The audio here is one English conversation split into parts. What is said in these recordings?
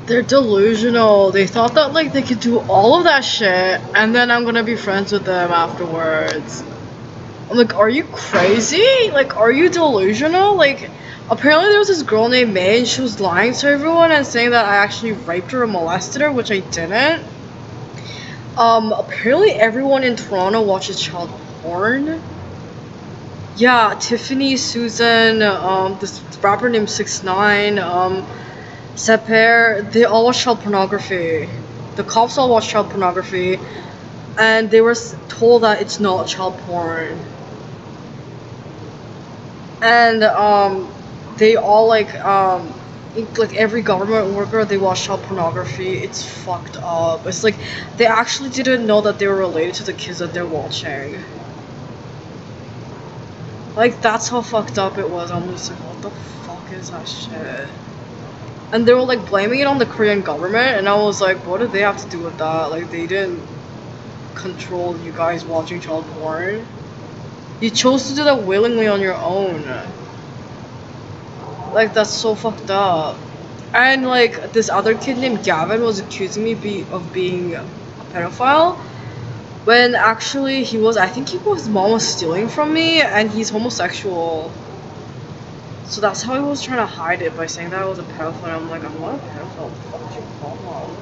They're delusional. They thought that like they could do all of that shit and then I'm gonna be friends with them afterwards. I'm like, are you crazy? Like, are you delusional? Like, apparently there was this girl named May and she was lying to everyone and saying that I actually raped her and molested her, which I didn't. Apparently everyone in Toronto watches child porn. Yeah, Tiffany, Susan, this rapper named 6ix9ine, Seper, they all watch child pornography. The cops all watch child pornography, and they were told that it's not child porn. And they all like every government worker, they watch child pornography. It's fucked up. It's like they actually didn't know that they were related to the kids that they're watching. Like that's how fucked up it was. I'm just like, what the fuck is that shit? And they were like blaming it on the Korean government, and I was like, what did they have to do with that? Like they didn't control you guys watching child porn. You chose to do that willingly on your own. Like that's so fucked up. And like this other kid named Gavin was accusing me of being a pedophile, when actually he was. I think his mom was stealing from me, and he's homosexual. So that's how he was trying to hide it, by saying that I was a pedophile. I'm like, I'm not a pedophile. What the fuck is your problem?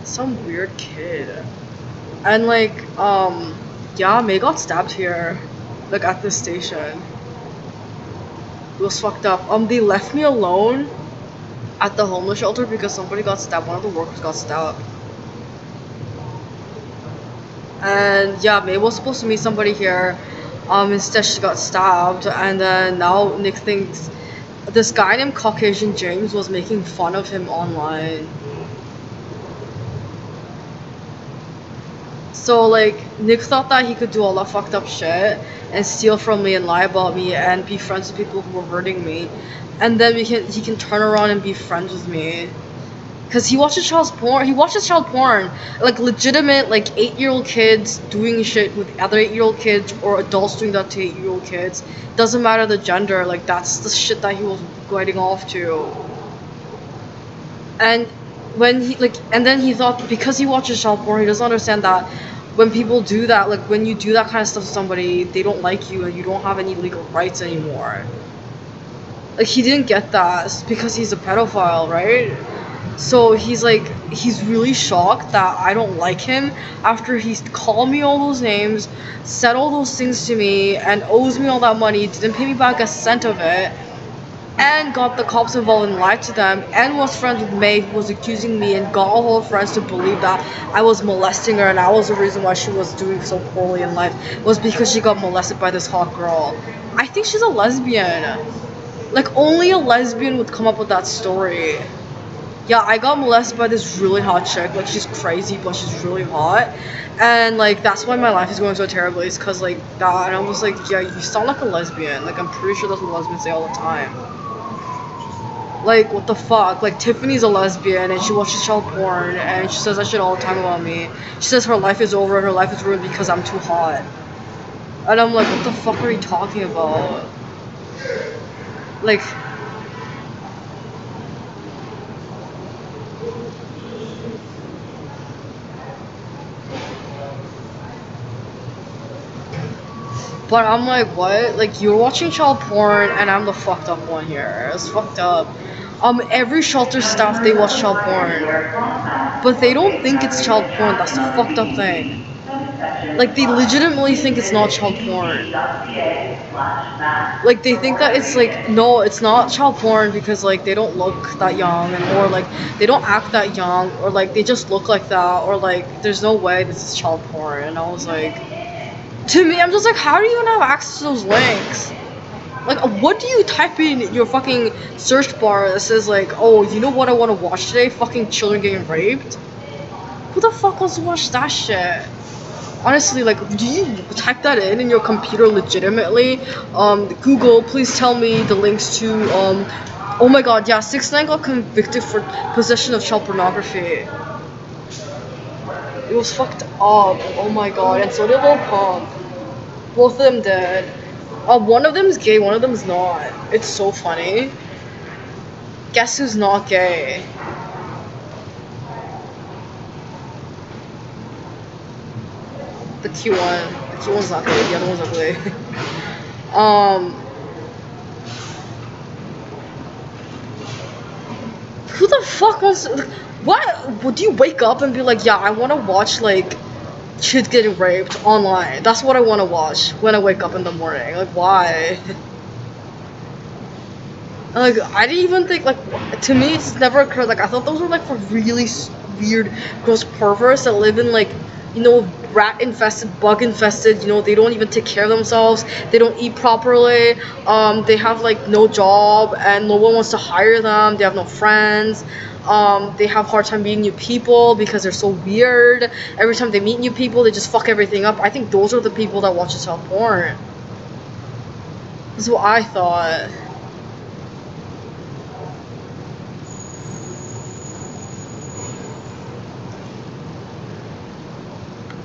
Some weird kid. And like, yeah, May got stabbed here, like at this station. It was fucked up. They left me alone at the homeless shelter because somebody got stabbed. One of the workers got stabbed. And yeah, May was supposed to meet somebody here. Instead she got stabbed, and then now Nick thinks this guy named Caucasian James was making fun of him online. So like Nick thought that he could do all that fucked up shit and steal from me and lie about me and be friends with people who were hurting me, and then he can turn around and be friends with me. Cause he watches child porn. He watches child porn, like legitimate, like 8-year-old kids doing shit with other 8-year-old kids, or adults doing that to 8-year-old kids. Doesn't matter the gender. Like that's the shit that he was getting off to. And when he like, and then he thought because he watches child porn, he doesn't understand that when people do that, like when you do that kind of stuff to somebody, they don't like you and you don't have any legal rights anymore. Like he didn't get that because he's a pedophile, right? So he's really shocked that I don't like him after he's called me all those names, said all those things to me, and owes me all that money, didn't pay me back a cent of it, and got the cops involved and lied to them, and was friends with May, who was accusing me, and got all her friends to believe that I was molesting her, and I was the reason why she was doing so poorly in life, was because she got molested by this hot girl. I think she's a lesbian. Like, only a lesbian would come up with that story. Yeah, I got molested by this really hot chick. Like, she's crazy, but she's really hot. And, like, that's why my life is going so terribly. It's because, like, that. And I was like, yeah, you sound like a lesbian. Like, I'm pretty sure that's what lesbians say all the time. Like, what the fuck? Like, Tiffany's a lesbian, and she watches child porn, and she says that shit all the time about me. She says her life is over, and her life is ruined because I'm too hot. And I'm like, what the fuck are you talking about? Like... But I'm like, what? Like, you're watching child porn, and I'm the fucked up one here. It's fucked up. Every shelter staff, they watch child porn. But they don't think it's child porn. That's the fucked up thing. Like, they legitimately think it's not child porn. Like, they think that it's like, no, it's not child porn because, like, they don't look that young, or, like, they don't act that young, or, like, they just look like that, or, like, there's no way this is child porn. And I was like... To me, I'm just like, how do you even have access to those links? Like, what do you type in your fucking search bar that says, like, oh, you know what I want to watch today? Fucking children getting raped? Who the fuck wants to watch that shit? Honestly, like, do you type that in your computer legitimately? Google, please tell me the links to, oh my god, yeah, 6ix9ine got convicted for possession of child pornography. It was fucked up. Oh my god, and so did Lil Pump. Both of them did. One of them's gay, one of them's not. It's so funny. Guess who's not gay? The cute one. The cute one's ugly. The other one's ugly. Who the fuck wants to, what? Would you wake up and be like, yeah, I want to watch, like, kids getting raped online. That's what I want to watch when I wake up in the morning. Like, why? Like, I didn't even think, like, to me, it's never occurred. Like, I thought those were, like, for really weird, gross perverts that live in, like, you know, rat infested, bug infested, you know, they don't even take care of themselves, they don't eat properly, they have, like, no job, and no one wants to hire them, they have no friends, they have hard time meeting new people because they're so weird. Every time they meet new people, they just fuck everything up. I think those are the people that watch child porn. That's what I thought.